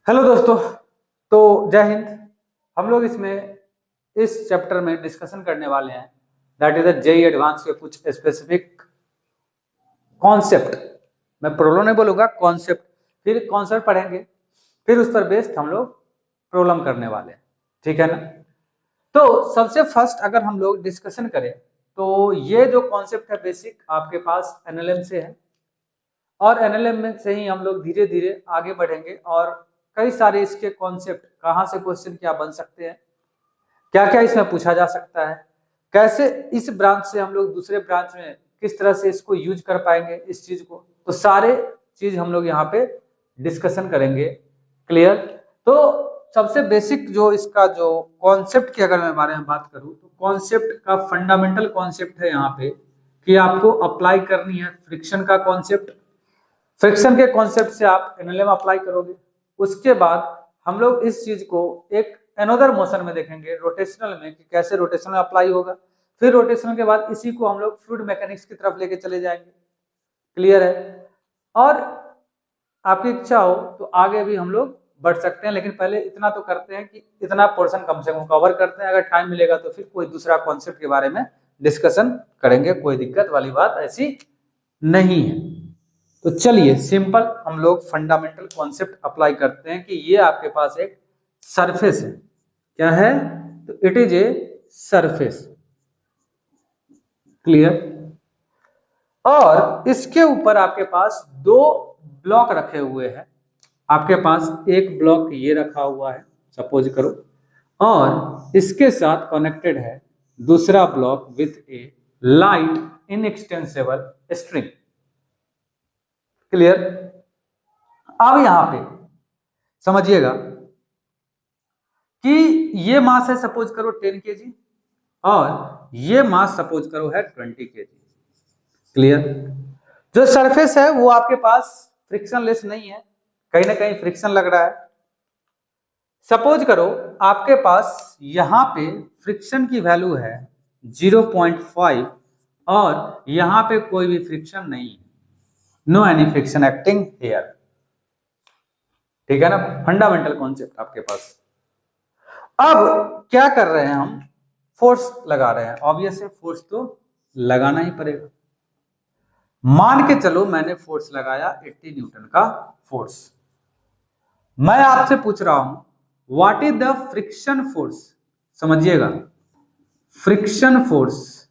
Hello दोस्तों। तो जय हिंद। हम लोग इसमें इस चैप्टर में डिस्कशन करने वाले हैं that is the JEE advance के कुछ स्पेसिफिक कॉन्सेप्ट। मैं प्रॉब्लम नहीं बोलूंगा, कॉन्सेप्ट। फिर कॉन्सेप्ट पढ़ेंगे, फिर उस पर बेस्ड हम लोग प्रॉब्लम करने वाले हैं। ठीक है ना। तो सबसे फर्स्ट अगर हम लोग डिस्कशन करें तो ये जो कॉन्सेप्ट है बेसिक आपके पास एनएलएम से है, और एनएलएम में से ही हम लोग धीरे धीरे आगे बढ़ेंगे और कई सारे इसके कॉन्सेप्ट, कहाँ से क्वेश्चन क्या बन सकते हैं, क्या क्या इसमें पूछा जा सकता है, कैसे इस ब्रांच से हम लोग दूसरे ब्रांच में किस तरह से इसको यूज कर पाएंगे इस चीज को, तो सारे चीज हम लोग यहाँ पे डिस्कशन करेंगे। क्लियर। तो सबसे बेसिक जो इसका जो कॉन्सेप्ट की अगर मैं बारे में बात करूं तो कॉन्सेप्ट का फंडामेंटल कॉन्सेप्ट है यहाँ पे कि आपको अप्लाई करनी है फ्रिक्शन का कॉन्सेप्ट। फ्रिक्शन के कॉन्सेप्ट से आप एनएलएम अप्लाई करोगे। उसके बाद हम लोग इस चीज को एक अनदर मोशन में देखेंगे, रोटेशनल में, कि कैसे रोटेशनल में अप्लाई होगा। फिर रोटेशनल के बाद इसी को हम लोग फ्लूइड मैकेनिक्स की तरफ लेके चले जाएंगे। क्लियर है। और आपकी इच्छा हो तो आगे भी हम लोग बढ़ सकते हैं, लेकिन पहले इतना तो करते हैं कि इतना पोर्शन कम से कम कवर करते हैं। अगर टाइम मिलेगा तो फिर कोई दूसरा कॉन्सेप्ट के बारे में डिस्कशन करेंगे, कोई दिक्कत वाली बात ऐसी नहीं है। तो चलिए सिंपल हम लोग फंडामेंटल कॉन्सेप्ट अप्लाई करते हैं कि ये आपके पास एक सरफेस है। क्या है? तो it is a surface. Clear. और इसके ऊपर आपके पास दो ब्लॉक रखे हुए हैं। आपके पास एक ब्लॉक ये रखा हुआ है सपोज करो, और इसके साथ कनेक्टेड है दूसरा block with A light inextensible string. Clear. अब यहां पे समझिएगा कि ये मास है सपोज करो 10 केजी, और ये मास सपोज करो है 20 केजी। क्लियर। जो सरफेस है वो आपके पास फ्रिक्शनलेस नहीं है, कहीं ना कहीं फ्रिक्शन लग रहा है। सपोज करो आपके पास यहां पे फ्रिक्शन की वैल्यू है 0.5 और यहां पे कोई भी फ्रिक्शन नहीं है, no any friction acting here. ठीक है ना। फंडामेंटल कॉन्सेप्ट आपके पास। अब क्या कर रहे हैं हम? फोर्स लगा रहे हैं। ऑब्वियस है फोर्स तो लगाना ही पड़ेगा। मान के चलो मैंने फोर्स लगाया 80 न्यूटन का फोर्स। मैं आपसे पूछ रहा हूं what is the friction force. समझिएगा, friction force,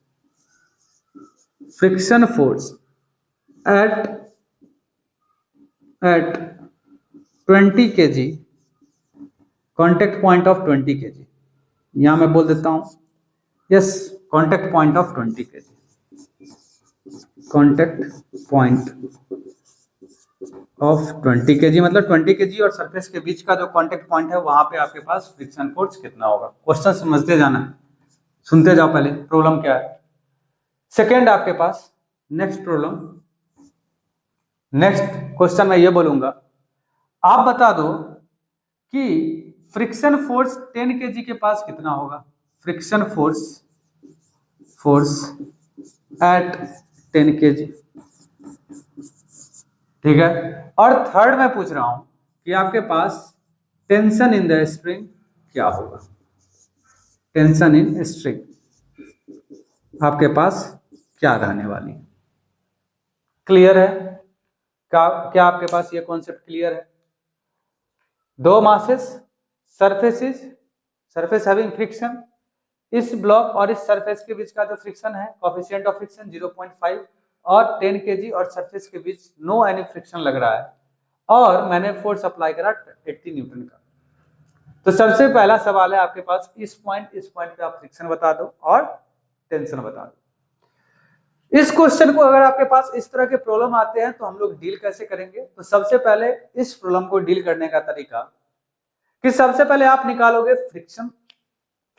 friction force at 20 kg, contact point of 20 kg. यहां मैं बोल देता हूं yes, contact point of 20 kg, contact point of 20 kg मतलब 20 केजी और सरफेस के बीच का जो कॉन्टेक्ट पॉइंट है वहां पे आपके पास फ्रिक्शन फोर्स कितना होगा। क्वेश्चन समझते जाना, सुनते जाओ। पहले प्रॉब्लम क्या है, सेकेंड आपके पास नेक्स्ट प्रॉब्लम, नेक्स्ट क्वेश्चन मैं ये बोलूंगा, आप बता दो कि फ्रिक्शन फोर्स 10 केजी के पास कितना होगा। Friction force, force at 10 KG. ठीक है। और थर्ड मैं पूछ रहा हूं कि आपके पास टेंशन इन द स्ट्रिंग क्या होगा। टेंशन इन स्ट्रिंग आपके पास क्या रहने वाली है। क्लियर है? क्या आपके पास ये कॉन्सेप्ट क्लियर है? दो masses, surfaces, surface having friction, इस ब्लॉक और इस सरफेस के बीच का जो फ्रिक्शन है कोएफिशिएंट ऑफ फ्रिक्शन 0.5 और 10 केजी, और सरफेस के बीच नो एनी फ्रिक्शन लग रहा है, और मैंने फोर्स अप्लाई करा 80 न्यूटन का। तो सबसे पहला सवाल है आपके पास, इस पॉइंट पे आप फ्रिक्शन बता दो और टेंशन बता दो। इस क्वेश्चन को अगर आपके पास इस तरह के प्रॉब्लम आते हैं तो हम लोग डील कैसे करेंगे? तो सबसे पहले इस प्रॉब्लम को डील करने का तरीका कि सबसे पहले आप निकालोगे फ्रिक्शन,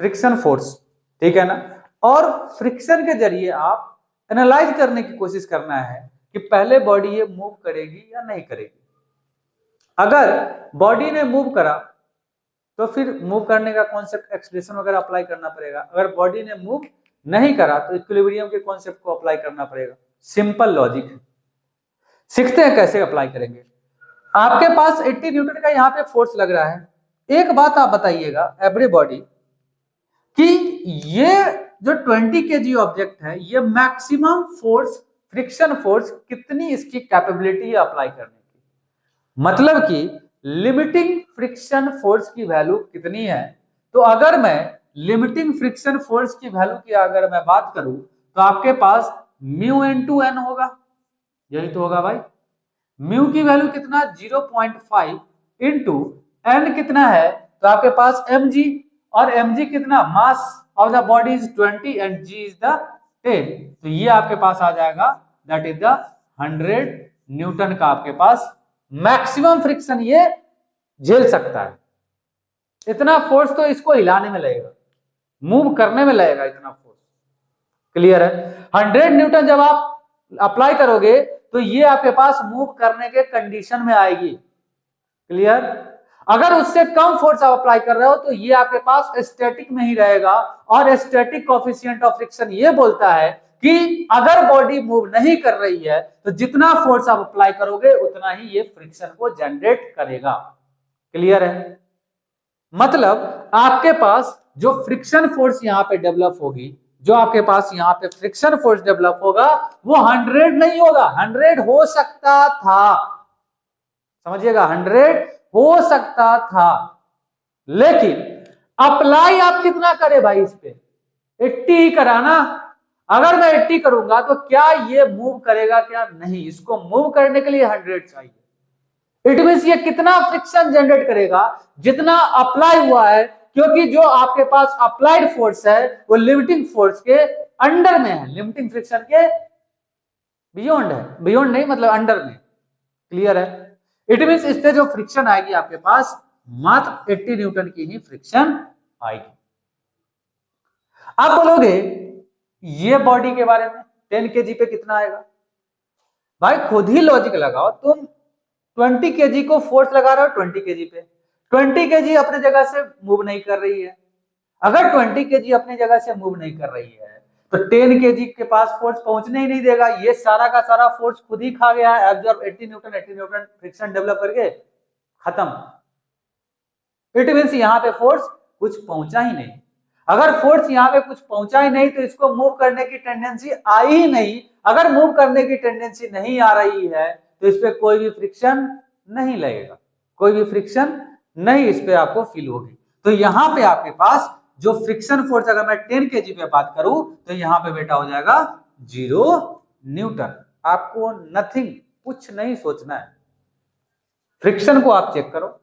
फ्रिक्शन फोर्स। ठीक है ना। और फ्रिक्शन के जरिए आप एनालाइज करने की कोशिश करना है कि पहले बॉडी ये मूव करेगी या नहीं करेगी। अगर बॉडी ने मूव करा तो फिर मूव करने का कॉन्सेप्ट एक्सप्रेशन वगैरह अप्लाई करना पड़ेगा। अगर बॉडी ने मूव नहीं करा तो इक्विलिब्रियम के कॉन्सेप्ट को अप्लाई करना पड़ेगा। सिंपल लॉजिक है। सीखते हैं कैसे अप्लाई करेंगे। आपके पास 80 न्यूटन का यहाँ पे फोर्स लग रहा है। एक बात आप बताइएगा एवरीबॉडी कि ये जो 20 केजी ऑब्जेक्ट है, ये मैक्सिमम फोर्स, फ्रिक्शन फोर्स कितनी इसकी कैपेबिलिटी है अप्लाई करने की, मतलब कि लिमिटिंग फ्रिक्शन फोर्स की वैल्यू कितनी है। तो अगर मैं लिमिटिंग फ्रिक्शन फोर्स की वैल्यू की अगर मैं बात करूं तो आपके पास म्यू इनटू एन होगा, यही तो होगा भाई। म्यू की वैल्यू कितना 0.5 इंटू एन कितना है, तो आपके पास mg, और mg कितना, mass of the body is 20 and g is the 10, तो ये आपके पास आ जाएगा दैट इज द 100 न्यूटन का आपके पास मैक्सिमम फ्रिक्शन ये झेल सकता है। इतना फोर्स तो इसको हिलाने में लगेगा, मूव करने में लगेगा इतना फोर्स। क्लियर है? 100 न्यूटन जब आप अप्लाई करोगे तो ये आपके पास मूव करने के कंडीशन में आएगी। क्लियर? अगर उससे कम फोर्स आप अप्लाई कर रहे हो तो ये आपके पास स्टैटिक में ही रहेगा, और स्टैटिक कोएफिशिएंट ऑफ फ्रिक्शन ये बोलता है कि अगर बॉडी मूव नहीं कर रही है तो जितना फोर्स आप अप्लाई करोगे उतना ही ये फ्रिक्शन को जनरेट करेगा। क्लियर है? मतलब आपके पास जो फ्रिक्शन फोर्स यहां पे डेवलप होगी, जो आपके पास यहां पे फ्रिक्शन फोर्स डेवलप होगा वो 100 नहीं होगा, 100 हो सकता था, समझिएगा, 100 हो सकता था, लेकिन अप्लाई आप कितना करें भाई इस पे, 80 ही कराना। अगर मैं 80 करूंगा तो क्या ये मूव करेगा, क्या नहीं, इसको मूव करने के लिए 100 चाहिए। इट मींस ये कितना फ्रिक्शन जनरेट करेगा, जितना अप्लाई हुआ है, क्योंकि जो आपके पास अप्लाइड फोर्स है वो लिमिटिंग फोर्स के अंडर में है, लिमिटिंग फ्रिक्शन के बियॉन्ड है, बियॉन्ड नहीं मतलब अंडर में। क्लियर है? इट मींस इससे जो फ्रिक्शन आएगी आपके पास मात्र 80 न्यूटन की ही फ्रिक्शन आएगी। आप बोलोगे ये बॉडी के बारे में 10 केजी पे कितना आएगा, भाई खुद ही लॉजिक लगाओ। तुम 20 केजी को फोर्स लगा रहे हो 20 केजी पे, 20 केजी अपने जगह से मूव नहीं कर रही है। अगर 20 केजी अपनी जगह से मूव नहीं कर रही है तो 10 केजी के पास फोर्स पहुंचने ही नहीं देगा, ये सारा का सारा फोर्स खुद ही खा गया है, एब्जॉर्ब 80 न्यूटन फ्रिक्शन डेवलप करके खत्म। इट मींस यहां पे फोर्स कुछ पहुंचा ही नहीं। अगर फोर्स यहां पे कुछ पहुंचा ही नहीं तो इसको मूव करने की टेंडेंसी आई ही नहीं। अगर मूव करने की टेंडेंसी नहीं आ रही है तो इस पे कोई भी फ्रिक्शन नहीं लगेगा, कोई भी फ्रिक्शन नहीं इस पे आपको फील होगी। तो यहां पे आपके पास जो फ्रिक्शन फोर्स, अगर मैं 10 केजी पे बात करूं तो यहां पे बेटा हो जाएगा 0 न्यूटन। आपको नथिंग, कुछ नहीं सोचना है, फ्रिक्शन को आप चेक करो।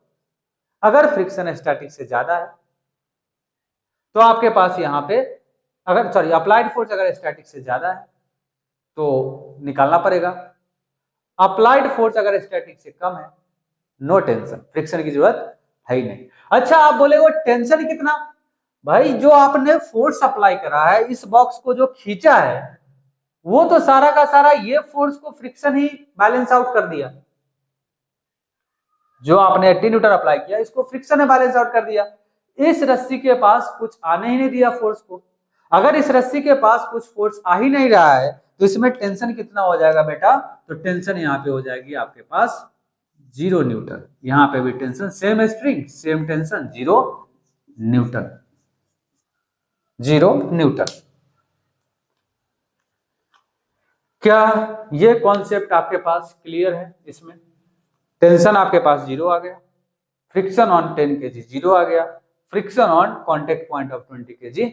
अगर फ्रिक्शन स्टैटिक से ज्यादा है तो आपके पास यहां पे अगर सॉरी अप्लाइड फोर्स अगर स्टैटिक से ज्यादा है तो निकालना पड़ेगा। अप्लाइड फोर्स अगर स्टैटिक से कम है नो टेंशन, फ्रिक्शन की जरूरत है ही नहीं। अच्छा आप बोले वो टेंशन कितना, भाई जो आपने फोर्स अप्लाई करा है, इस बॉक्स को जो खींचा है वो तो सारा का सारा ये फोर्स को फ्रिक्शन ही बैलेंस आउट कर दिया। जो आपने 80 न्यूटन अप्लाई किया इसको फ्रिक्शन ने बैलेंस आउट कर दिया। इस रस्सी के पास कुछ आने ही नहीं दिया फोर्स को। अगर इस रस्सी के पास कुछ फोर्स आ ही नहीं रहा है तो इसमें टेंशन कितना हो जाएगा बेटा, तो टेंशन यहाँ पे हो जाएगी आपके पास 0 न्यूटन। यहां पे भी tension, same string same tension, 0 Newton, 0 Newton. क्या ये कॉन्सेप्ट आपके पास क्लियर है? इसमें टेंशन आपके पास 0 आ गया, फ्रिक्शन ऑन 10 केजी 0 आ गया, friction on contact point of 20 kg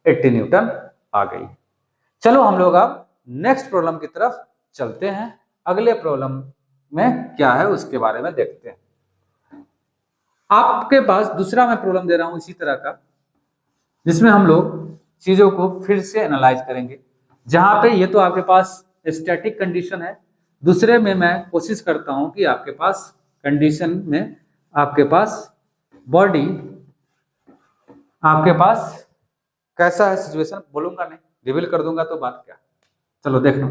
80 newton आ गई। चलो हम लोग अब नेक्स्ट प्रॉब्लम की तरफ चलते हैं। अगले प्रॉब्लम में क्या है उसके बारे में देखते हैं। आपके पास दूसरा मैं प्रॉब्लम दे रहा हूं इसी तरह का, जिसमें हम लोग चीजों को फिर से एनालाइज करेंगे। जहां पे ये तो आपके पास स्टैटिक कंडीशन है, दूसरे में मैं कोशिश करता हूं कि आपके पास कंडीशन में आपके पास बॉडी, आपके पास कैसा है सिचुएशन, बोलूंगा नहीं, रिवील कर दूंगा तो बात क्या। चलो देख लो,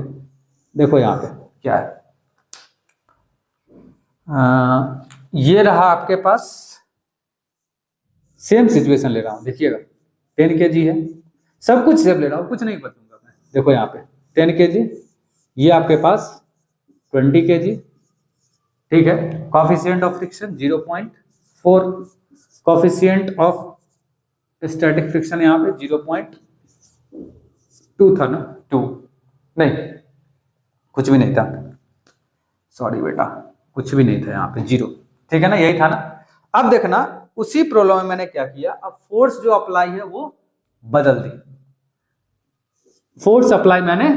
देखो यहाँ पे क्या है। ये रहा आपके पास, सेम सिचुएशन ले रहा हूं, देखिएगा 10 केजी है, सब कुछ सेम ले रहा हूं, कुछ नहीं बदलूंगा मैं। देखो यहाँ पे 10 केजी, ये आपके पास 20 केजी, ठीक है, coefficient of friction 0.4, coefficient of static friction यहाँ पे 0.2 था ना, 2 नहीं, कुछ भी नहीं था, सॉरी बेटा, कुछ भी नहीं था यहाँ पे, 0, ठीक है ना, यही था ना। अब देखना उसी प्रॉब्लम में मैंने क्या किया, अब फोर्स जो अप्लाई है वो बदल दी, फोर्स अप्लाई मैंने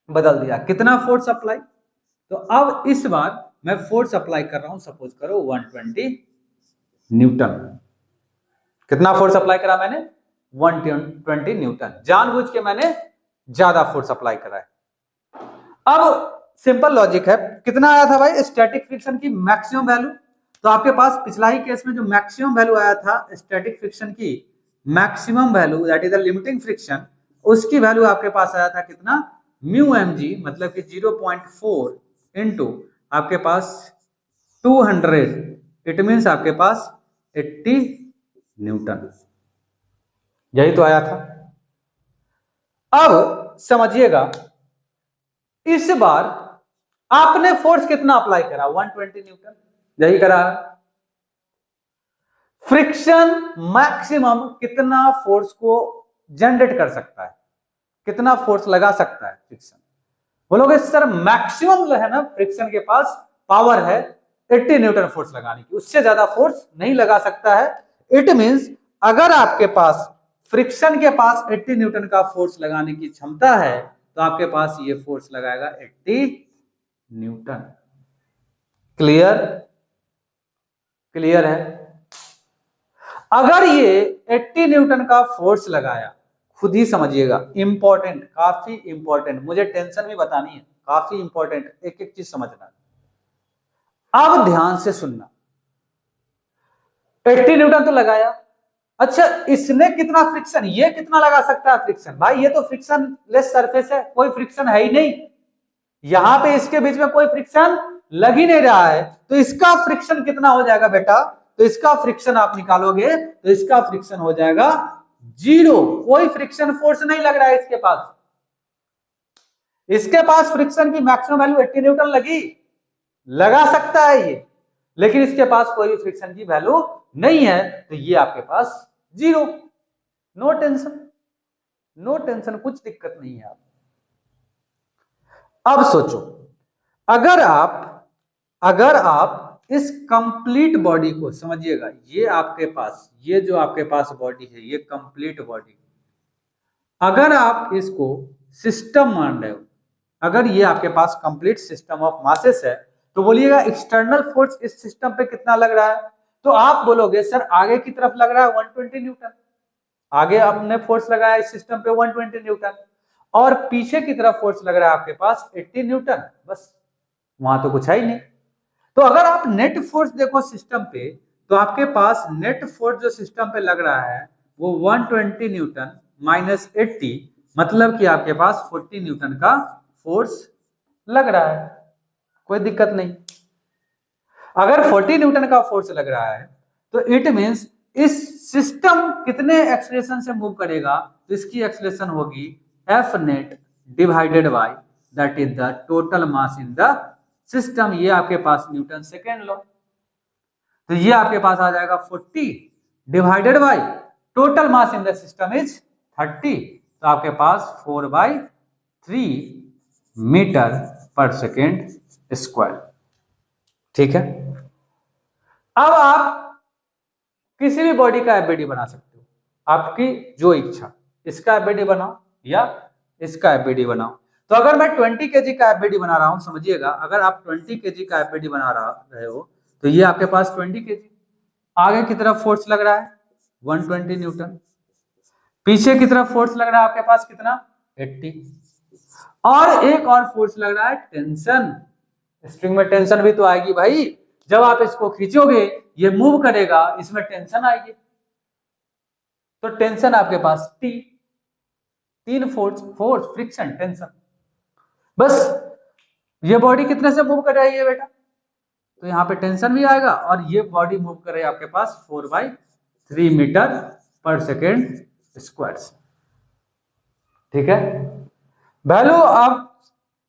बदल दिया। कितना फोर्स अप्लाई, तो अब इस बार मैं फोर्स अप्लाई कर रहा हूं, सपोज करो 120 न्यूटन। कितना फोर्स अप्लाई करा मैंने, 120 न्यूटन, जानबूझ के मैंने ज्यादा फोर्स अप्लाई करा है। अब सिंपल लॉजिक है, कितना आया था भाई स्टैटिक फ्रिक्शन की मैक्सिमम वैल्यू, तो आपके पास पिछला ही केस में जो मैक्सिमम वैल्यू आया था स्टैटिक फ्रिक्शन की, maximum value that is the limiting friction, उसकी वैल्यू आपके पास आया था कितना, म्यू एम जी, मतलब कि 0.4 इंटू आपके पास 200, इट मीन्स आपके पास 80 न्यूटन, यही तो आया था। अब समझिएगा, इस बार आपने फोर्स कितना अप्लाई करा, 120 न्यूटन, यही करा। फ्रिक्शन मैक्सिमम कितना फोर्स को जनरेट कर सकता है, कितना फोर्स लगा सकता है फ्रिक्शन, बोलोगे सर मैक्सिमम है ना, फ्रिक्शन के पास पावर है 80 न्यूटन फोर्स लगाने की, उससे ज्यादा फोर्स नहीं लगा सकता है। इट मींस अगर आपके पास फ्रिक्शन के पास 80 न्यूटन का फोर्स लगाने की क्षमता है, तो आपके पास ये फोर्स लगाएगा 80 न्यूटन। क्लियर, क्लियर है। अगर ये 80 न्यूटन का फोर्स लगाया, खुद ही समझिएगा, इंपॉर्टेंट, काफी इंपॉर्टेंट, मुझे टेंशन भी बतानी है, काफी इंपॉर्टेंट, एक एक चीज समझना। अब ध्यान से सुनना, 80 न्यूटन तो लगाया, अच्छा इसने कितना फ्रिक्शन, ये कितना लगा सकता है फ्रिक्शन, भाई ये तो फ्रिक्शन लेस सरफेस है, कोई फ्रिक्शन है ही नहीं, यहां पे इसके बीच में कोई फ्रिक्शन लग ही नहीं रहा है, तो इसका फ्रिक्शन कितना हो जाएगा बेटा, तो इसका फ्रिक्शन आप निकालोगे तो इसका फ्रिक्शन हो जाएगा 0, कोई फ्रिक्शन फोर्स नहीं लग रहा है इसके पास। इसके पास फ्रिक्शन की मैक्सिमम वैल्यू 80 न्यूटन लगी, लगा सकता है ये, लेकिन इसके पास कोई फ्रिक्शन की वैल्यू नहीं है, तो ये आपके पास 0, नो टेंशन, नो टेंशन, कुछ दिक्कत नहीं है। आप अब सोचो, अगर आप इस कंप्लीट बॉडी को समझिएगा, ये आपके पास, ये जो आपके पास बॉडी है, ये कंप्लीट बॉडी, अगर आप इसको सिस्टम मान रहे हो, अगर ये आपके पास कंप्लीट सिस्टम ऑफ मासेस है, तो बोलिएगा एक्सटर्नल फोर्स इस सिस्टम पे कितना लग रहा है, तो आप बोलोगे सर आगे की तरफ लग रहा है 120 न्यूटन, आगे आपने फोर्स लगाया इस सिस्टम पे 120 न्यूटन, और पीछे की तरफ फोर्स लग रहा है आपके पास 80 न्यूटन, बस, वहां तो कुछ है ही नहीं। तो अगर आप नेट फोर्स देखो सिस्टम पे, तो आपके पास नेट फोर्स जो सिस्टम पे लग रहा है वो 120 न्यूटन माइनस 80, मतलब कि आपके पास 40 न्यूटन का फोर्स लग रहा है, कोई दिक्कत नहीं। अगर 40 न्यूटन का फोर्स लग रहा है, तो इट मींस इस सिस्टम कितने एक्सेलरेशन से मूव करेगा, तो इसकी एक्सेलरेशन होगी F net divided by that is the total mass in the system, ये आपके पास न्यूटन सेकेंड लो, तो ये आपके पास आ जाएगा 40 divided by total mass in the system is 30, तो आपके पास 4/3 मीटर पर सेकेंड स्क्वायर। ठीक है, अब आप किसी भी बॉडी का एफबीडी बना सकते हो, आपकी जो इच्छा, इसका एफबीडी बनाओ या इसका एफबीडी बनाओ। तो अगर मैं 20 केजी का एफबीडी बना रहा हूं, समझिएगा, अगर आप 20 केजी का एफबीडी बना रहे हो, तो ये आपके पास 20 केजी, आगे की तरफ फोर्स लग रहा है 120 न्यूटन, पीछे की तरफ फोर्स लग रहा है आपके पास कितना 80, और एक और फोर्स लग रहा है टेंशन, स्प्रिंग में टेंशन भी तो आएगी भाई, जब आप इसको खींचोगे ये मूव करेगा, इसमें टेंशन आएगी, तो टेंशन आपके पास T, 3 फोर्स फ्रिक्शन टेंशन, बस ये बॉडी कितने से मूव कर रही है बेटा, तो यहाँ पे टेंशन भी आएगा, और ये बॉडी मूव कर रही है आपके पास 4/3 मीटर पर सेकेंड स्क्वायर। ठीक है, वैल्यू आप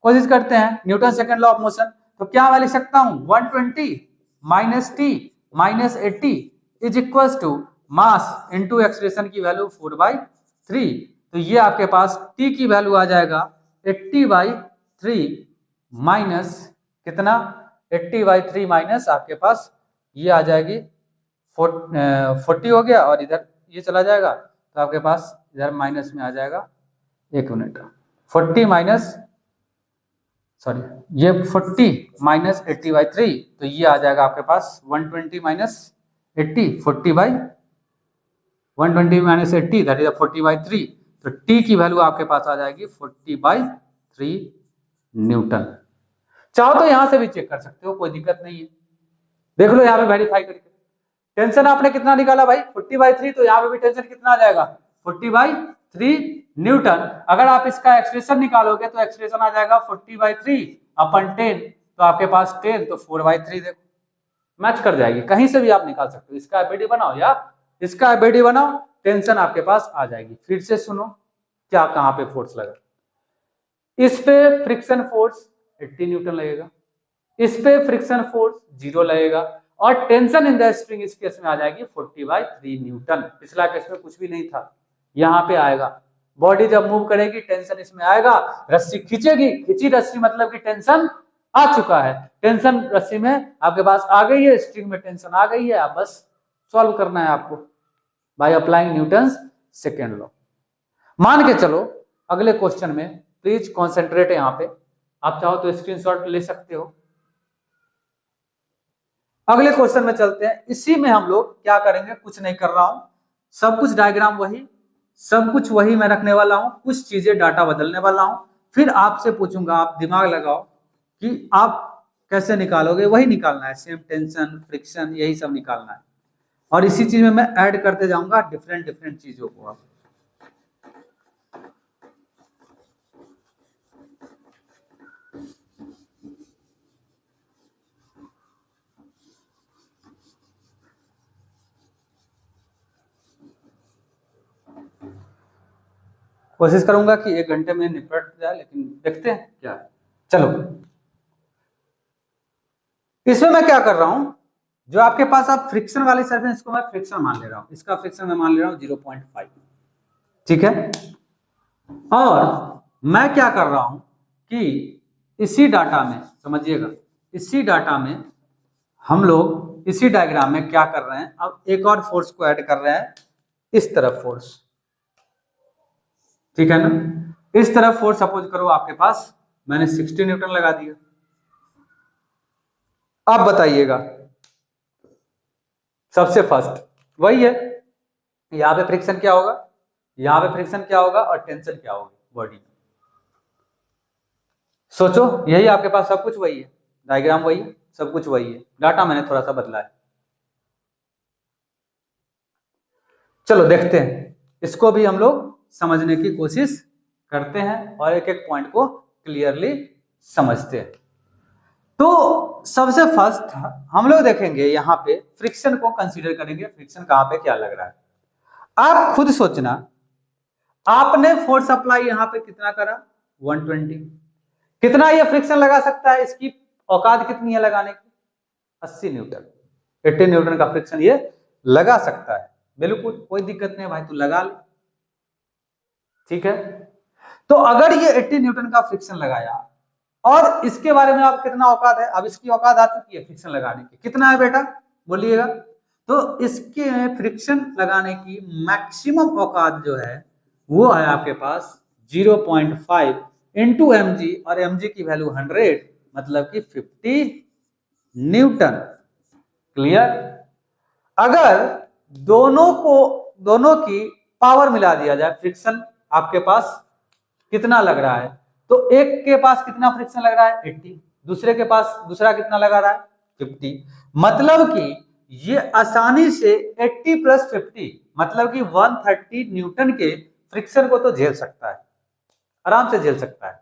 कोशिश करते हैं Newton second law of motion, तो क्या मैं लिख सकता हूं 120 minus T minus 80 is equal to mass into acceleration की वैल्यू 4/3। तो ये आपके पास टी की वैल्यू आ जाएगा 80/3 माइनस कितना 80/3 माइनस आपके पास ये आ जाएगी 40 हो गया और इधर ये चला जाएगा तो आपके पास इधर माइनस में आ जाएगा, एक मिनट, 40 माइनस सॉरी ये 40 माइनस 80/3 तो ये आ जाएगा आपके पास 120 माइनस 80 120 माइनस 80 दैट इज 40/3। तो टी की वैल्यू आपके पास आ जाएगी 40/3 न्यूटन। चाहो तो यहां से भी चेक कर सकते हो, कोई दिक्कत नहीं है। देख लो यहाँ पे वेरीफाई करके टेंशन आपने कितना निकाला भाई 40/3, तो यहाँ पे भी टेंशन कितना आ जाएगा 40/3 न्यूटन। अगर आप इसका एक्सप्रेशन निकालोगे तो एक्सप्रेशन आ जाएगा 40/3 अपन 10, तो आपके पास 10 तो 4/3 देखो मैच कर जाएगी। कहीं से भी आप निकाल सकते हो, इसका एबीडी बनाओ या इसका एबीडी बनाओ, टेंशन आपके पास आ जाएगी। फिर से सुनो क्या कहां पे फोर्स लगा, इस पे फ्रिक्शन फोर्स 80 न्यूटन लगेगा, इस पे फ्रिक्शन फोर्स 0 लगेगा और टेंशन इन द स्प्रिंग इस केस में आ जाएगी 40/3 न्यूटन। पिछला केस में कुछ भी नहीं था, यहां पे आएगा। बॉडी जब मूव करेगी टेंशन इसमें आएगा, रस्सी खींचेगी, खींची रस्सी मतलब कि टेंशन आ चुका है, टेंशन रस्सी में आपके पास आ गई है, स्ट्रिंग में टेंशन आ गई है। आप बस सॉल्व करना है आपको by applying Newton's second law. मान के चलो अगले क्वेश्चन में, प्लीज कॉन्सेंट्रेट यहाँ पे, आप चाहो तो स्क्रीनशॉट ले सकते हो। अगले क्वेश्चन में चलते हैं। इसी में हम लोग क्या करेंगे, कुछ नहीं कर रहा हूं, सब कुछ डायग्राम वही, सब कुछ वही मैं रखने वाला हूं, कुछ चीजें डाटा बदलने वाला हूं, फिर आपसे पूछूंगा, आप दिमाग लगाओ कि आप कैसे निकालोगे, वही निकालना है, सेम टेंशन फ्रिक्शन यही सब निकालना है। और इसी चीज में मैं ऐड करते जाऊंगा डिफरेंट डिफरेंट चीजों को। आप कोशिश करूंगा कि 1 घंटे में निपट जाए, लेकिन देखते हैं क्या है। चलो इसमें मैं क्या कर रहा हूं, जो आपके पास आप फ्रिक्शन वाली सरफेस, इसको मैं फ्रिक्शन मान ले रहा हूं, इसका फ्रिक्शन मैं मान ले रहा हूं 0.5, ठीक है। और मैं क्या कर रहा हूं कि इसी डाटा में समझिएगा, इसी डाटा में हम लोग इसी डायग्राम में क्या कर रहे हैं, अब एक और फोर्स को ऐड कर रहे हैं, इस तरफ फोर्स, ठीक है ना। इस तरफ फोर्स सपोज करो आपके पास मैंने 60 न्यूटन लगा दिया। अब बताइएगा, सबसे फर्स्ट वही है, यहां पे फ्रिक्शन क्या होगा, यहां पे फ्रिक्शन क्या होगा और टेंशन क्या होगी बॉडी में। सोचो, यही आपके पास सब कुछ वही है, डायग्राम वही है, सब कुछ वही है, डाटा मैंने थोड़ा सा बदला है। चलो देखते हैं, इसको भी हम लोग समझने की कोशिश करते हैं और एक एक पॉइंट को क्लियरली समझते हैं। तो सबसे फर्स्ट हम लोग देखेंगे यहाँ पे फ्रिक्शन को कंसीडर करेंगे, फ्रिक्शन कहां पे क्या लग रहा है। आप खुद सोचना, आपने फोर्स अप्लाई यहाँ पे कितना करा 120, कितना ये फ्रिक्शन लगा सकता है, इसकी औकात कितनी है लगाने की 80 न्यूटन, 80 न्यूटन का फ्रिक्शन ये लगा सकता है, बिल्कुल कोई दिक्कत नहीं भाई, तू लगा ले, ठीक है। तो अगर ये 80 न्यूटन का फ्रिक्शन लगाया और इसके बारे में आप कितना औकात है, अब इसकी औकात आ चुकी है फ्रिक्शन लगाने की, कितना है बेटा बोलिएगा। तो इसके फ्रिक्शन लगाने की मैक्सिमम औकात जो है वो है आपके पास 0.5 इंटू mg, और mg की वैल्यू 100 मतलब कि 50 न्यूटन। क्लियर। अगर दोनों की पावर मिला दिया जाए, फ्रिक्शन आपके पास कितना लग रहा है, तो एक के पास कितना फ्रिक्शन लग रहा है 80, दूसरे के पास दूसरा कितना लगा रहा है 50, मतलब कि ये आसानी से 80 + 50 मतलब कि 130 न्यूटन के फ्रिक्शन को तो झेल सकता है, आराम से झेल सकता है।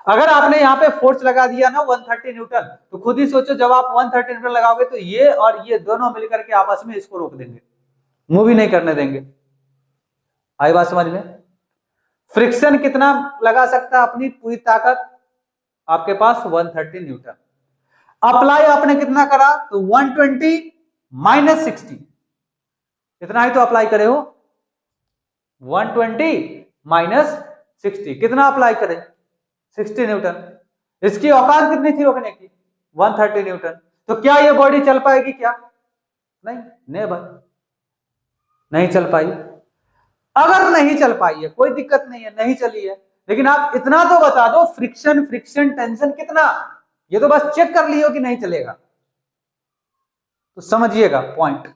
अगर आपने यहाँ पे फोर्स लगा दिया ना 130 न्यूटन, तो खुद ही सोचो जब आप 130 न्यूटन लगाओगे तो ये और ये दोनों मिलकर के आपस में इसको रोक देंगे, मूव ही नहीं करने देंगे। आई बात समझ में। फ्रिक्शन कितना लगा सकता है अपनी पूरी ताकत, आपके पास 130 न्यूटन, अप्लाई आपने कितना करा, तो 120 माइनस 60, इतना ही तो अप्लाई करे हो, 120 माइनस 60, कितना अप्लाई करे, 60 न्यूटन। इसकी औकात कितनी थी रोकने की, 130 न्यूटन। तो क्या ये बॉडी चल पाएगी क्या, नहीं, नेवर, नहीं चल पाई। अगर नहीं चल पाई है कोई दिक्कत नहीं है, नहीं चली है, लेकिन आप इतना तो बता दो फ्रिक्शन, फ्रिक्शन टेंशन कितना, ये तो बस चेक कर लियो कि नहीं चलेगा। तो समझिएगा पॉइंट,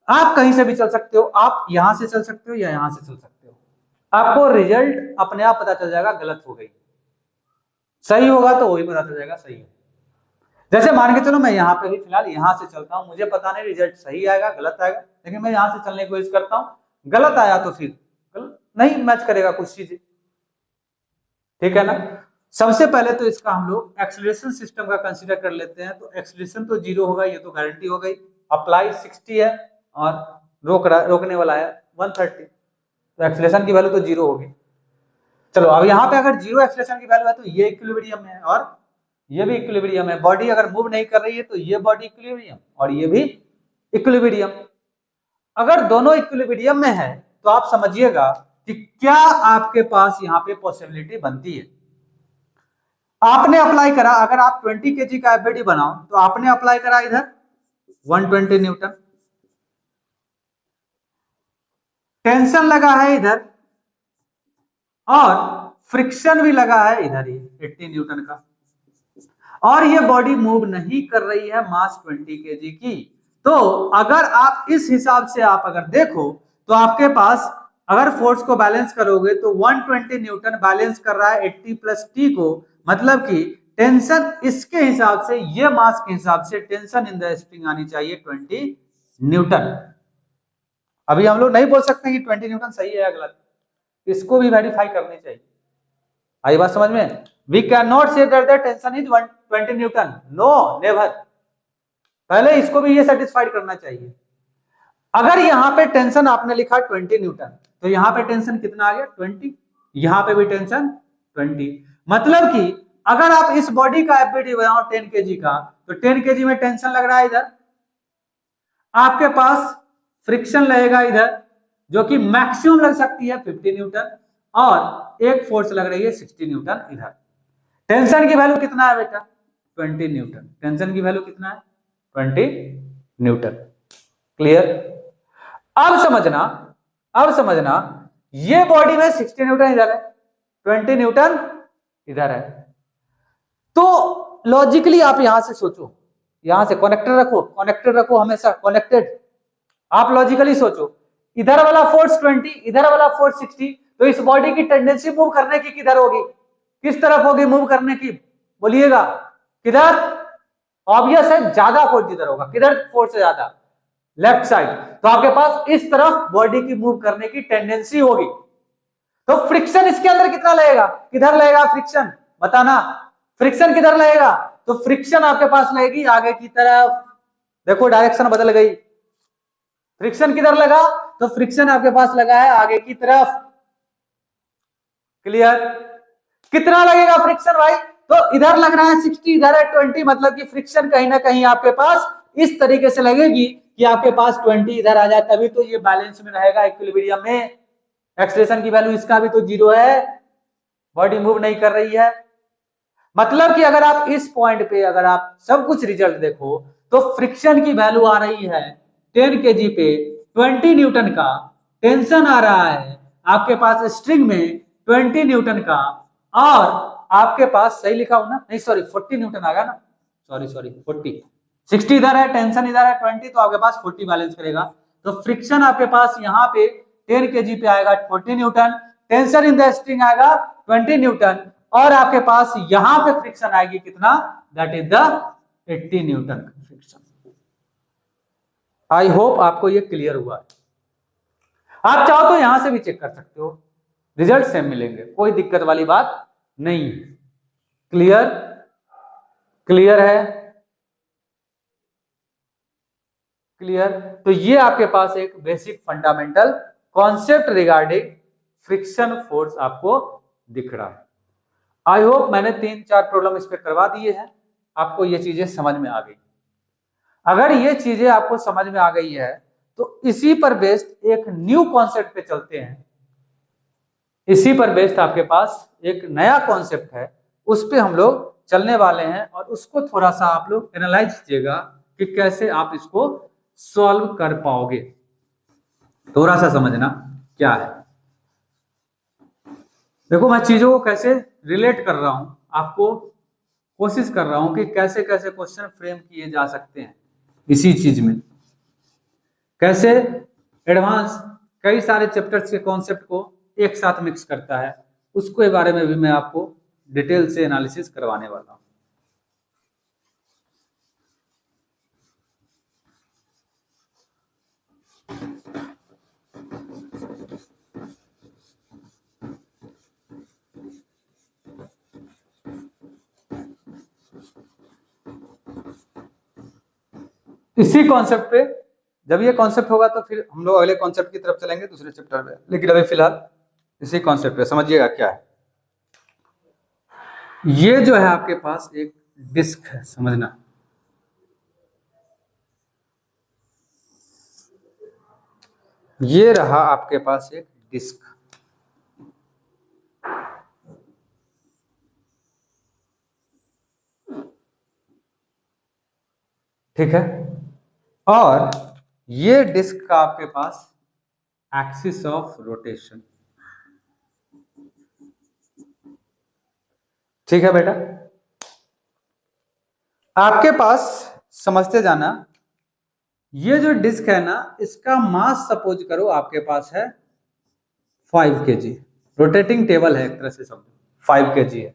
आप कहीं से भी चल सकते हो, आप यहां से चल सकते हो या यहां से चल सकते हो, आपको रिजल्ट अपने आप पता चल जाएगा गलत हो गई, सही होगा तो वही पता चल जाएगा सही है। जैसे मान के चलो मैं यहाँ पे भी फिलहाल यहां से चलता हूं, मुझे पता नहीं रिजल्ट सही आएगा गलत आएगा, लेकिन मैं यहां से चलने की कोशिश करता हूं, गलत आया तो फिर नहीं मैच करेगा कुछ चीजें, ठीक है ना। सबसे पहले तो इसका हम लोग एक्सीलरेशन सिस्टम का कंसीडर कर लेते हैं। तो एक्सीलरेशन तो 0 होगा, ये तो गारंटी हो गई। अप्लाई 60 है और रोकने वाला है 130, तो एक्सीलरेशन की वैल्यू तो 0 होगी। चलो अब यहाँ पे अगर 0 एक्सीलरेशन की वैल्यू है तो ये इक्विलिब्रियम में है और ये भी इक्विलिब्रियम है। बॉडी अगर मूव नहीं कर रही है तो ये बॉडी इक्विलिब्रियम और ये भी इक्विलिब्रियम। अगर दोनों इक्विलिब्रियम में है तो आप समझिएगा कि क्या आपके पास यहाँ पे पॉसिबिलिटी बनती है। आपने अप्लाई करा, अगर आप 20 केजी का एफबीडी बनाओ तो आपने अप्लाई करा इधर 120 न्यूटन, टेंशन लगा है इधर और फ्रिक्शन भी लगा है इधर ही 80 न्यूटन का, और ये बॉडी मूव नहीं कर रही है मास 20 केजी की। तो अगर आप इस हिसाब से आप अगर देखो तो आपके पास अगर फोर्स को बैलेंस करोगे तो 120 न्यूटन बैलेंस कर रहा है 80 प्लस टी को, मतलब कि टेंशन इसके हिसाब से, ये मास के हिसाब से टेंशन इन द स्प्रिंग आनी चाहिए 20 न्यूटन। अभी हम लोग नहीं बोल सकते कि 20 न्यूटन सही है या गलत, इसको भी वेरीफाई करनी चाहिए। आई बात समझ में? We can not say that the tension is 120 newton, no never, पहले इसको भी ये सेटिस्फाइड करना चाहिए। अगर यहाँ पे टेंशन आपने लिखा 20 न्यूटन तो यहाँ पे टेंशन कितना आ गया 20, यहाँ पे भी टेंशन 20, मतलब कि अगर आप इस बॉडी का एफबीडी बनाओ 10 केजी का तो 10 केजी में टेंशन लग रहा है इधर, आपके पास फ्रिक्शन लगेगा इधर जो कि मैक्सिमम लग सकती है 50 न्यूटन और एक फोर्स लग रही है 60 न्यूटन इधर। टेंशन की वैल्यू कितना है बेटा 20 न्यूटन, टेंशन की वैल्यू कितना है 20 न्यूटन। क्लियर? अब समझना ये बॉडी में 60 न्यूटन इधर है, 20 न्यूटन इधर है, तो लॉजिकली आप यहां से सोचो, यहां से कनेक्टेड रखो हमेशा कनेक्टेड। आप लॉजिकली सोचो, इधर वाला फोर्स 20, इधर वाला फोर्स 60, तो इस बॉडी की टेंडेंसी मूव करने की किधर होगी, किस तरफ होगी मूव करने की, बोलिएगा किधर? ऑब्वियस है ज्यादा फोर्स इधर होगा, किधर फोर्स है ज्यादा, लेफ्ट साइड, तो आपके पास इस तरफ बॉडी की मूव करने की टेंडेंसी होगी। तो फ्रिक्शन इसके अंदर कितना लगेगा, किधर लगेगा फ्रिक्शन, बताना, फ्रिक्शन किधर लगेगा? तो फ्रिक्शन आपके पास लगेगी आगे की तरफ, देखो डायरेक्शन बदल गई, फ्रिक्शन किधर लगा? तो फ्रिक्शन आपके पास लगा है आगे की तरफ। क्लियर? कितना लगेगा फ्रिक्शन भाई? तो इधर लग रहा है 60, इधर है 20, मतलब कि फ्रिक्शन कहीं ना कहीं आपके पास इस तरीके से लगेगी कि आपके पास 20 इधर आ जाए, तभी तो ये बैलेंस में रहेगा इक्विलिब्रियम में। एक्सीलरेशन की वैल्यू इसका भी तो 0 है, बॉडी मूव नहीं कर रही है, मतलब कि अगर आप इस पॉइंट पे अगर आप सब कुछ रिजल्ट देखो तो फ्रिक्शन की वैल्यू आ रही है 10 केजी पे 20 न्यूटन का, टेंशन आ रहा है आपके पास स्ट्रिंग में 20 न्यूटन का, और आपके पास सही लिखा हो ना, नहीं सॉरी 40 न्यूटन आ गया ना, सॉरी 40, 60 इधर है, टेंशन इधर है 20, तो आपके पास 40 बैलेंस करेगा। तो फ्रिक्शन आपके पास यहाँ पे 10 केजी पे आएगा 40 Newton, tension in the string आएगा 20 न्यूटन, और आपके पास यहां पे फ्रिक्शन आएगी कितना, that is the 80 Newton friction. I hope आपको ये क्लियर हुआ है। आप चाहो तो यहां से भी चेक कर सकते हो, रिजल्ट सेम मिलेंगे, कोई दिक्कत वाली बात नहीं है। क्लियर? क्लियर है? क्लियर? तो ये आपके पास एक basic fundamental concept regarding friction force आपको दिख रहा है। आई होप मैंने 3-4 प्रॉब्लम इस पे करवा दिए हैं, आपको ये चीजें समझ में आ गई। अगर ये चीजें आपको समझ में आ गई है तो इसी पर बेस्ड एक न्यू कॉन्सेप्ट पे चलते हैं। इसी पर बेस्ड आपके पास एक नया कॉन्सेप्ट है, उस पे हम लोग चलने वाले हैं और उसको थोड़ा सा आप लोग एनालाइज कीजिएगा कि कैसे आप इसको सॉल्व कर पाओगे। थोड़ा सा समझना क्या है। देखो मैं चीजों को कैसे रिलेट कर रहा हूं, आपको कोशिश कर रहा हूं कि कैसे कैसे क्वेश्चन फ्रेम किए जा सकते हैं इसी चीज में, कैसे एडवांस कई सारे चैप्टर्स के कॉन्सेप्ट को एक साथ मिक्स करता है, उसके बारे में भी मैं आपको डिटेल से एनालिसिस करवाने वाला हूं। इसी कॉन्सेप्ट पे जब ये कॉन्सेप्ट होगा तो फिर हम लोग अगले कॉन्सेप्ट की तरफ चलेंगे दूसरे चैप्टर में, लेकिन अभी फिलहाल इसी कॉन्सेप्ट पे समझिएगा क्या है। ये जो है आपके पास एक डिस्क है, समझना। ये रहा आपके पास एक डिस्क, ठीक है, और ये डिस्क का आपके पास एक्सिस ऑफ रोटेशन, ठीक है बेटा। आपके पास समझते जाना, ये जो डिस्क है ना, इसका मास सपोज करो आपके पास है 5 kg, रोटेटिंग टेबल है एक तरह से, समझो 5 kg है,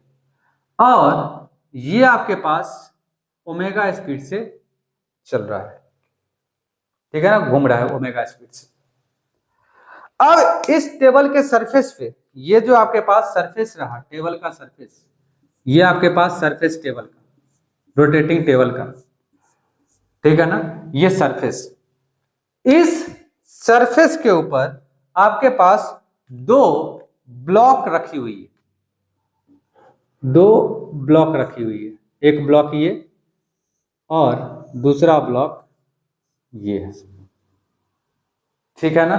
और ये आपके पास ओमेगा स्पीड से चल रहा है, ठीक है ना, घूम रहा है ओमेगा स्पीड से। अब इस टेबल के सरफेस पे, ये जो आपके पास सरफेस रहा टेबल का सरफेस, ये आपके पास सरफेस टेबल का, रोटेटिंग टेबल का, ठीक है ना, ये सरफेस, इस सरफेस के ऊपर आपके पास दो ब्लॉक रखी हुई है, दो ब्लॉक रखी हुई है, एक ब्लॉक ये और दूसरा ब्लॉक ये है, ठीक है ना।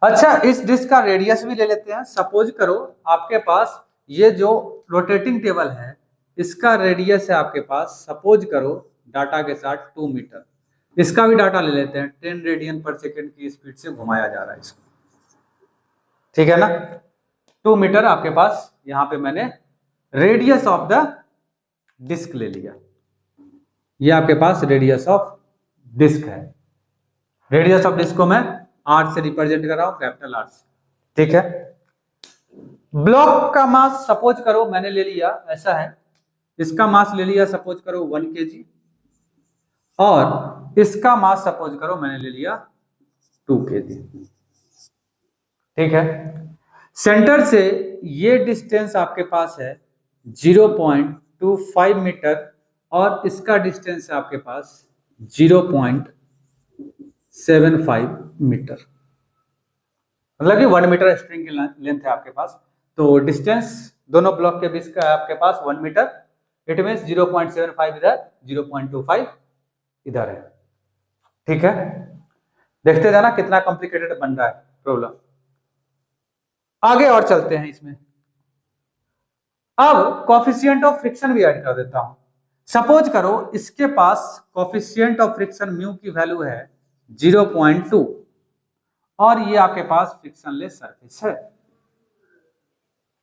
अच्छा, इस डिस्क का रेडियस भी ले लेते हैं। सपोज करो आपके पास ये जो रोटेटिंग टेबल है, इसका रेडियस है आपके पास, सपोज करो डाटा के साथ 2 मीटर, इसका भी डाटा ले लेते हैं, 10 रेडियन पर सेकेंड की स्पीड से घुमाया जा रहा है इसको, ठीक है ना। 2 मीटर आपके पास, यहां पे मैंने रेडियस ऑफ द डिस्क ले लिया, ये आपके पास रेडियस ऑफ डिस्क है। रेडियस ऑफ डिस्क को मैं आर से रिप्रेजेंट कर रहा हूं, कैपिटल आर से, ठीक है। ब्लॉक का मास सपोज करो मैंने ले लिया, ऐसा है, इसका मास ले लिया सपोज करो 1 kg, और इसका मास सपोज करो मैंने ले लिया 2 kg, ठीक है। सेंटर से ये डिस्टेंस आपके पास है 0.25 मीटर, और इसका डिस्टेंस है आपके पास 0.75 मीटर, मतलब कि 1 मीटर स्ट्रिंग की लेंथ है आपके पास। तो डिस्टेंस दोनों ब्लॉक के बीच का आपके पास 1 मीटर, इट मीन्स 0.75 इधर, 0.25 इधर है, ठीक है। देखते जाना कितना कॉम्प्लिकेटेड बन रहा है प्रॉब्लम। आगे और चलते हैं इसमें। अब कॉफिशिएंट ऑफ फ्रिक्शन भी ऐड कर देता हूं। सपोज करो इसके पास कॉफिशिएंट ऑफ फ्रिक्शन म्यू की वैल्यू है 0.2, और ये आपके पास फ्रिक्शनलेस सरफेस है,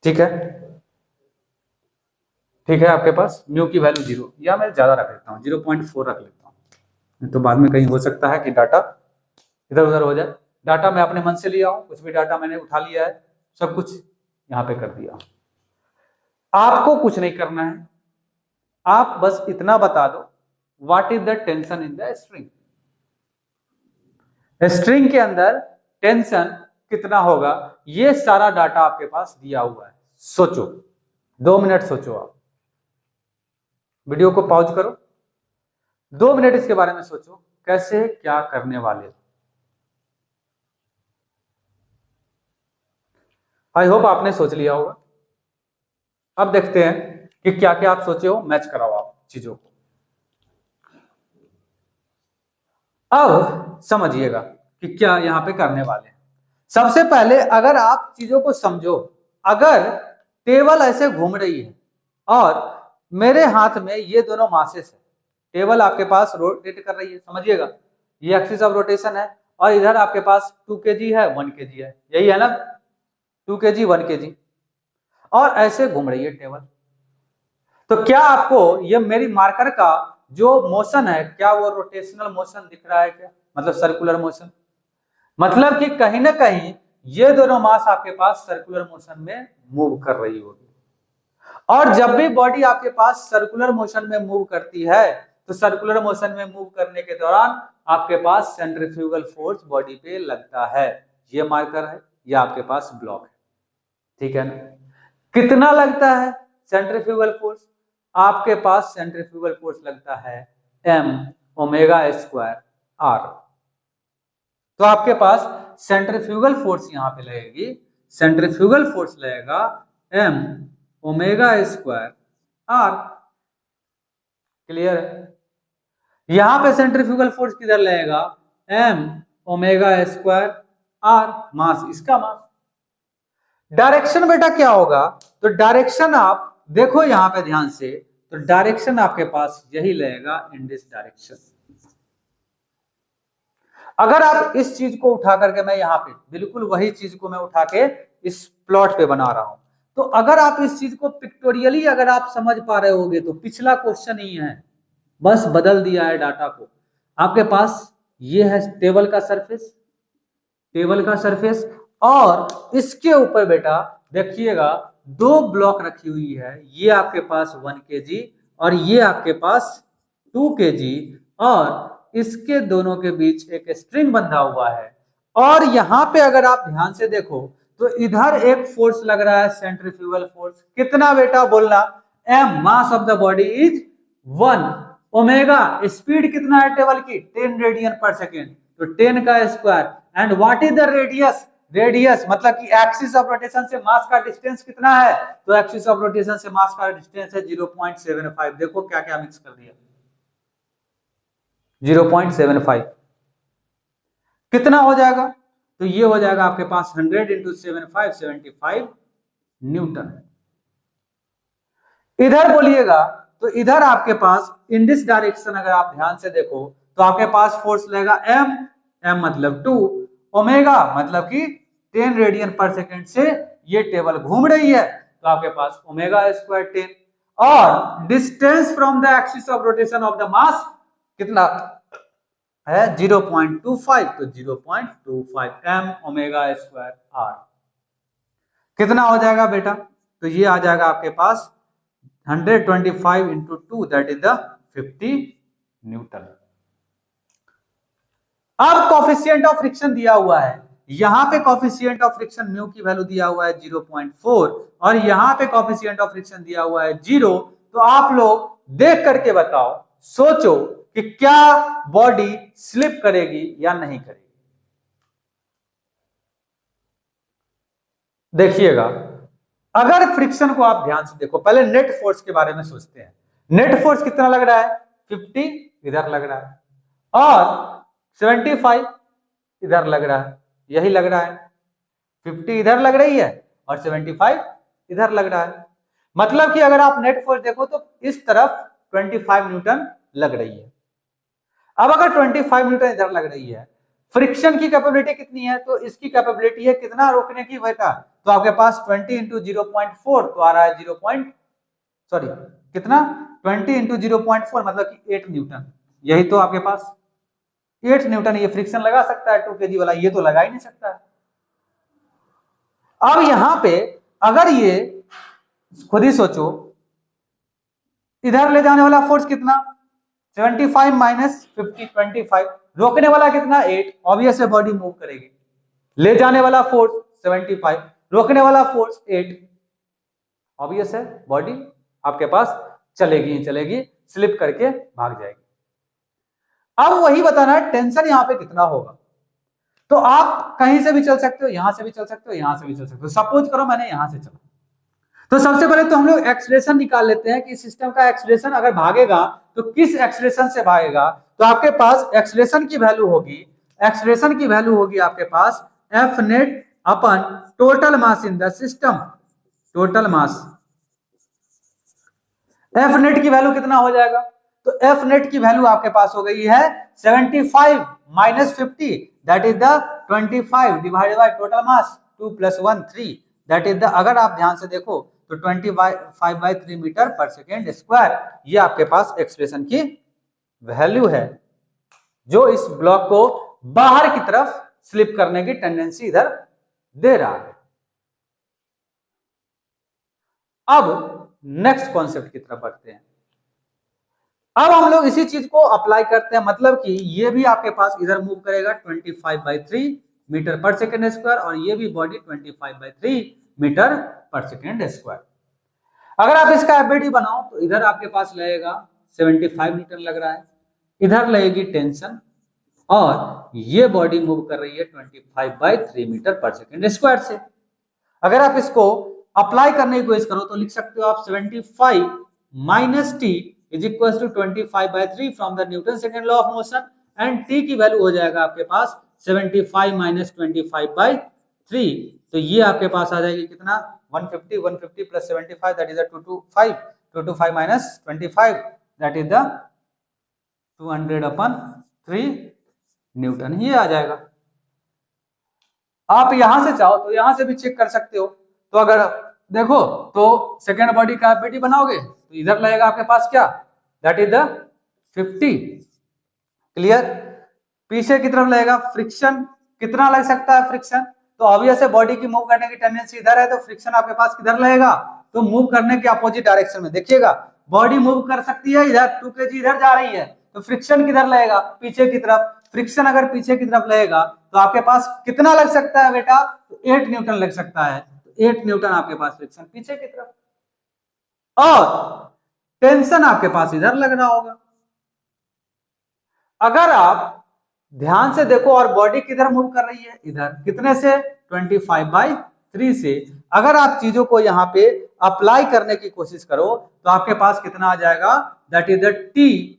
ठीक है, ठीक है। आपके पास म्यू की वैल्यू 0, या मैं ज्यादा रख लेता हूँ 0.4 रख लेता हूँ, तो बाद में कहीं हो सकता है कि डाटा इधर उधर हो जाए। डाटा मैं अपने मन से लिया हूं, कुछ भी डाटा मैंने उठा लिया है, सब कुछ यहां पे कर दिया। आपको कुछ नहीं करना है, आप बस इतना बता दो what is the tension in the string, string के अंदर टेंशन कितना होगा, ये सारा डाटा आपके पास दिया हुआ है। सोचो, 2 मिनट सोचो, आप वीडियो को पॉज करो, 2 मिनट इसके बारे में सोचो कैसे क्या करने वाले हो। आई होप आपने सोच लिया होगा। अब देखते हैं कि क्या क्या आप सोचे हो, मैच कराओ आप चीजों को। अब समझिएगा कि क्या यहां पे करने वाले हैं। सबसे पहले अगर आप चीजों को समझो, अगर टेबल ऐसे घूम रही है और मेरे हाथ में ये दोनों मासेस है, टेबल आपके पास रोटेट कर रही है, समझिएगा ये एक्सिस ऑफ रोटेशन है, और इधर आपके पास 2 kg है 1 kg है, यही है ना, 2 kg 1 kg, और ऐसे घूम रही है टेबल। तो क्या आपको ये मेरी मार्कर का जो मोशन है, क्या वो रोटेशनल मोशन दिख रहा है क्या, मतलब सर्कुलर मोशन, मतलब कि कहीं ना कहीं ये दोनों मास आपके पास सर्कुलर मोशन में मूव कर रही होगी। और जब भी बॉडी आपके पास सर्कुलर मोशन में मूव करती है तो सर्कुलर मोशन में मूव करने के दौरान आपके पास सेंट्रीफ्यूगल फोर्स बॉडी पे लगता है, ये मार्कर है, ये आपके पास ब्लॉक है, ठीक है ना। कितना लगता है सेंट्रीफ्यूगल फोर्स, आपके पास सेंट्रीफ्यूगल फोर्स लगता है m ओमेगा स्क्वायर r। तो आपके पास सेंट्रीफ्यूगल फोर्स यहां पे लगेगी, सेंट्रीफ्यूगल फोर्स लगेगा m omega square r। Clear है। यहां पे सेंट्रीफ्यूगल फोर्स किधर लगेगा, m ओमेगा स्क्वायर r, मास इसका मास। डायरेक्शन बेटा क्या होगा, तो डायरेक्शन आप देखो यहां पे ध्यान से, तो डायरेक्शन आपके पास यही लगेगा इन दिस डायरेक्शन। अगर आप इस चीज को उठा करके, मैं यहां पे बिल्कुल वही चीज को मैं उठा के इस प्लॉट पे बना रहा हूं, तो अगर आप इस चीज को पिक्टोरियली अगर आप समझ पा रहे होगे तो पिछला क्वेश्चन ही है, बस बदल दिया है डाटा को। आपके पास ये है टेबल का सरफेस, टेबल का सरफेस, और इसके ऊपर बेटा देखिएगा 2 ब्लॉक रखी हुई है, ये आपके पास 1 kg और ये आपके पास 2 kg, और इसके दोनों के बीच एक स्ट्रिंग बंधा हुआ है। और यहां पे अगर आप ध्यान से देखो तो इधर एक फोर्स लग रहा है सेंट्रीफ्यूगल फोर्स, कितना बेटा बोलना, m mass of the body is 1, omega speed कितना है टेबल की 10 रेडियन पर सेकेंड, तो 10 का square, and what is the radius, radius मतलब कि एक्सिस ऑफ रोटेशन से मास का डिस्टेंस कितना है, तो एक्सिस ऑफ रोटेशन से मास का डिस्टेंस है 0.75। देखो क्या क्या मिक्स कर दिया, 0.75 कितना हो जाएगा, तो ये हो जाएगा आपके पास 100 इंटू 75 न्यूटन। इधर बोलिएगा तो इधर आपके पास इन दिस डायरेक्शन अगर आप ध्यान से देखो तो आपके पास फोर्स लगेगा m, m मतलब 2, ओमेगा मतलब कि 10 रेडियन पर सेकेंड से ये टेबल घूम रही है, तो आपके पास ओमेगा स्क्वायर 10, और distance from the axis of rotation of the mass कितना है 0.25, तो 0.25 m ओमेगा स्क्वायर r कितना हो जाएगा बेटा, तो ये आ जाएगा आपके पास 125 into 2 that is the 50 Newton. अब कॉफिशिएंट ऑफ फ्रिक्शन दिया हुआ है, यहां पे कॉफिशिएंट ऑफ फ्रिक्शन म्यू की वैल्यू दिया हुआ है 0.4 और यहां पे कॉफिशिएंट ऑफ फ्रिक्शन दिया हुआ है 0। तो आप लोग देख करके बताओ, सोचो कि क्या बॉडी स्लिप करेगी या नहीं करेगी। देखिएगा अगर फ्रिक्शन को आप ध्यान से देखो, पहले नेट फोर्स के बारे में सोचते हैं। नेट फोर्स कितना लग रहा है, 50 इधर लग रहा है और 75 इधर लग रहा है, यही लग रहा है, 50 इधर लग रही है और 75 इधर लग रहा है। मतलब कि अगर आप नेट फोर्स देखो तो इस तरफ 25 न्यूटन लग रही है। अब अगर 25 न्यूटन इधर लग रही है, फ्रिक्शन की कैपेबिलिटी कितनी है, तो इसकी कैपेबिलिटी है कितना रोकने की बेटा, तो आपके पास 20 इंटू 0.4 तो आ रहा है 20 इंटू 0.4 मतलब कि 8 न्यूटन, यही तो आपके पास 8 न्यूटन ये फ्रिक्शन लगा सकता है 2 kg वाला, ये तो लगा ही नहीं सकता है। अब यहां पे अगर ये खुद ही सोचो, इधर ले जाने वाला फोर्स कितना 75 माइनस 50 25, रोकने वाला कितना 8, ऑब्वियस है बॉडी मूव करेगी। ले जाने वाला फोर्स 75, रोकने वाला फोर्स 8, ऑब्वियस है बॉडी आपके पास चलेगी ही चलेगी, स्लिप करके भाग जाएगी। अब वही बताना है टेंशन यहां पे कितना होगा, तो आप कहीं से भी चल सकते हो, यहां से भी चल सकते हो, यहां से भी चल सकते हो। सपोज करो मैंने यहां से चला, तो सबसे पहले तो हम लोग एक्सलेशन निकाल लेते हैं कि सिस्टम का एक्सलेशन अगर भागेगा तो किस एक्सलेशन से भागेगा। तो आपके पास एक्सलेशन की वैल्यू होगी, एक्सलेशन की वैल्यू होगी आपके पास एफ नेट अपन total mass in the system, total mass. F net की वैल्यू कितना हो जाएगा, तो एफ नेट की वैल्यू आपके पास हो गई है 75 minus 50 that is the 25 divided by total mass 2 + 1 3 that is the, अगर आप ध्यान से देखो तो 25/3 मीटर पर सेकेंड स्क्वायर। ये आपके पास एक्सप्रेशन की वैल्यू है जो इस ब्लॉक को बाहर की तरफ स्लिप करने की टेंडेंसी इधर दे रहा है। अब नेक्स्ट कॉन्सेप्ट की तरफ बढ़ते हैं। अब हम लोग इसी चीज को अप्लाई करते हैं, मतलब कि ये भी आपके पास इधर मूव करेगा 25/3 मीटर पर सेकेंड स्क्वायर और ये भी बॉडी 25/3 मीटर पर सेकेंड स्क्वायर। अगर आप इसका एफबीडी बनाओ तो इधर आपके पास लगेगा 75 न्यूटन लग रहा है, इधर लगेगी टेंशन और ये बॉडी मूव कर रही है 25/3 मीटर पर सेकेंड स्क्वायर से। अगर आप इसको अप्लाई करने की कोशिश करो तो लिख सकते हो आप 75 minus T is equal to 25/3 from the Newton second law of motion and T की वैल्यू हो जाएगा आपके पास 75 माइनस 25/3। तो ये आपके पास आ जाएगी कितना 150 plus 75 that is 225 minus 25 that is the 200/3 Newton, ये आ जाएगा। आप यहां से चाहो तो यहां से भी चेक कर सकते हो। तो अगर देखो तो सेकेंड बॉडी का एफबीडी बनाओगे तो इधर लगेगा आपके पास क्या दैट इज द 50, क्लियर। पीछे की तरफ लगेगा फ्रिक्शन, कितना लग सकता है फ्रिक्शन, तो ऑब्वियस है बॉडी की मूव करने की टेंडेंसी इधर है तो फ्रिक्शन आपके पास किधर लगेगा, तो मूव करने के अपोजिट डायरेक्शन में। देखिएगा बॉडी मूव कर सकती है इधर 2 kg इधर जा रही है तो फ्रिक्शन किधर लगेगा पीछे की तरफ। फ्रिक्शन अगर पीछे की तरफ लगेगा तो आपके पास कितना लग सकता है बेटा, तो 8 न्यूटन लग सकता है। 8 न्यूटन आपके पास फ्रिक्शन पीछे की तरफ और टेंशन आपके पास इधर लग रहा होगा। अगर आप ध्यान से देखो और बॉडी किधर मूव कर रही है इधर, कितने से 25/3 से। अगर आप चीजों को यहाँ पे अप्लाई करने की कोशिश करो तो आपके पास कितना आ जाएगा that is the T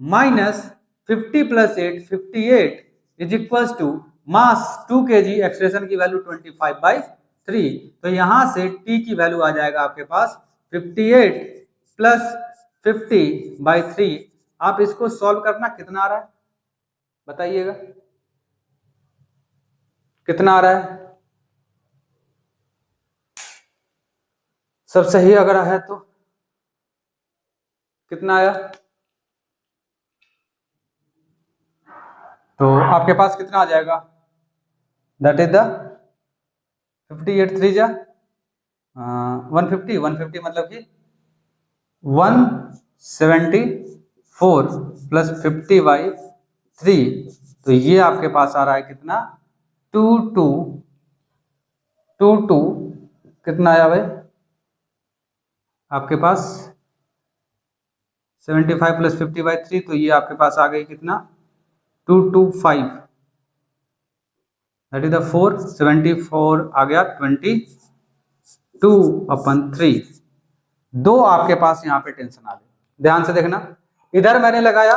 minus 50 + 8 58 is equal to mass 2 kg, expression की वैल्यू 25/3। तो यहां से टी की वैल्यू आ जाएगा आपके पास 58 + 50/3। आप इसको सॉल्व करना, कितना आ रहा है बताइएगा, कितना आ रहा है, सब सही अगर है तो कितना आया, तो आपके पास कितना आ जाएगा दैट इज द 58 3 जा 150 मतलब कि 174 प्लस 50/3। तो ये आपके पास आ रहा है कितना 22 कितना आया भाई आपके पास 75 + 50/3, तो ये आपके पास आ गई कितना 225 दैट इज द 474 आ गया 22/3। दो आपके पास यहाँ पे टेंशन आ गई, ध्यान से देखना। इधर मैंने लगाया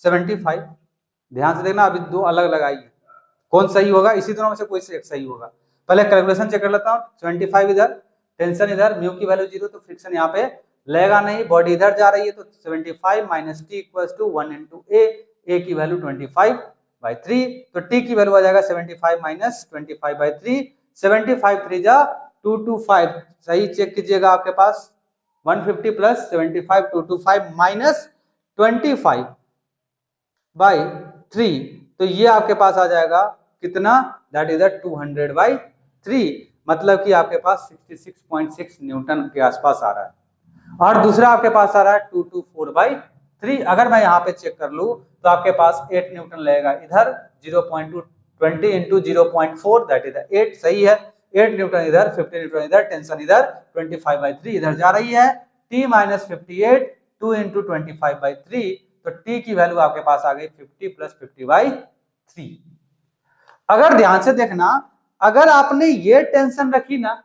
75, ध्यान से देखना अभी दो अलग लगाई है, कौन सही होगा, इसी दोनों में से कोई एक सही होगा। पहले कैलकुलेशन चेक कर लेता हूँ। 75 इधर, टेंशन इधर, म्यू की वैल्यू 0 तो फ्रिक्शन यहाँ पे लगेगा नहीं, बॉडी इधर जा रही है तो 75 माइनस टी इक्वल टू 1 × ए की वैल्यू 25/3। तो टी की वैल्यू आ जाएगा 75 माइनस 25/3, 75 3 जा 225, सही चेक कीजिएगा आपके पास 150 + 75 225 माइनस 25/3, तो ये आपके पास आ जाएगा कितना दैट इज 200/3, मतलब कि आपके पास 66.6 न्यूटन के आसपास आ रहा है। और दूसरा आपके पास आ रहा है 224/3। अगर मैं यहाँ पे चेक कर लूँ तो आपके पास 8 न्यूटन लगेगा इधर, 0.2 20 × 0.4 दैट इज 8, सही है। 8 न्यूटन इधर, 50 न्यूटन इधर, टेंशन इधर, 25/3 इधर जा रही है। t माइनस 58 2 × 25/3, तो t की वैल्यू आपके पास आ गई 50 + 50/3। अगर ध्यान से देखना, अगर आपने ये टेंशन रखी ना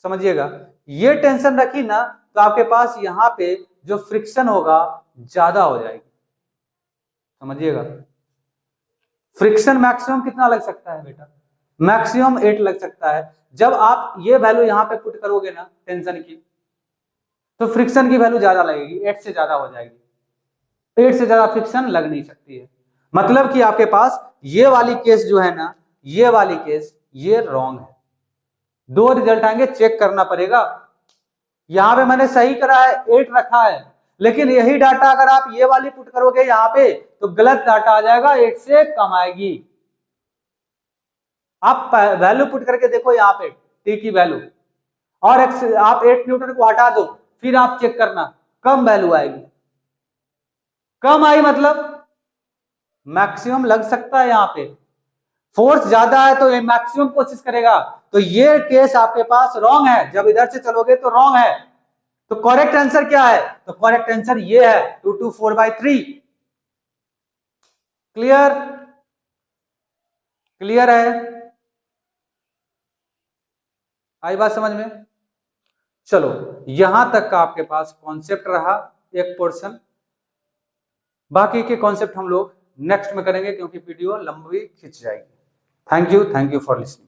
समझिएगा, ये टेंशन रखी ना तो आपके पास यहाँ पे जो फ्रिक्शन होगा ज्यादा हो जाएगी। समझिएगा, फ्रिक्शन मैक्सिमम कितना लग सकता है बेटा, मैक्सिमम 8 लग सकता है। जब आप ये वैल्यू यहाँ पे पुट करोगे ना टेंशन की, तो फ्रिक्शन की वैल्यू ज्यादा लगेगी, 8 से ज्यादा हो जाएगी। 8 से ज्यादा फ्रिक्शन लग नहीं सकती है। मतलब कि आपके पास ये वाली केस जो है ना, ये वाली केस ये रॉन्ग है। 2 रिजल्ट आएंगे, चेक करना पड़ेगा। यहां पे मैंने सही करा है, 8 रखा है, लेकिन यही डाटा अगर आप ये वाली पुट करोगे यहाँ पे तो गलत डाटा आ जाएगा, 8 से कम आएगी। आप वैल्यू पुट करके देखो यहाँ पे टी की वैल्यू, और आप 8 न्यूटन को हटा दो, फिर आप चेक करना कम वैल्यू आएगी। कम आई मतलब मैक्सिमम लग सकता है, यहाँ पे फोर्स ज्यादा है तो ये मैक्सिमम कोशिश करेगा। तो ये केस आपके पास रॉन्ग है, जब इधर से चलोगे तो रॉन्ग है। तो करेक्ट आंसर क्या है, तो करेक्ट आंसर ये है 2/4/3। क्लियर, क्लियर है, आई बात समझ में। चलो यहां तक का आपके पास कॉन्सेप्ट रहा एक पोर्शन, बाकी के कॉन्सेप्ट हम लोग नेक्स्ट में करेंगे क्योंकि वीडियो लंबी खिंच जाएगी। Thank you for listening.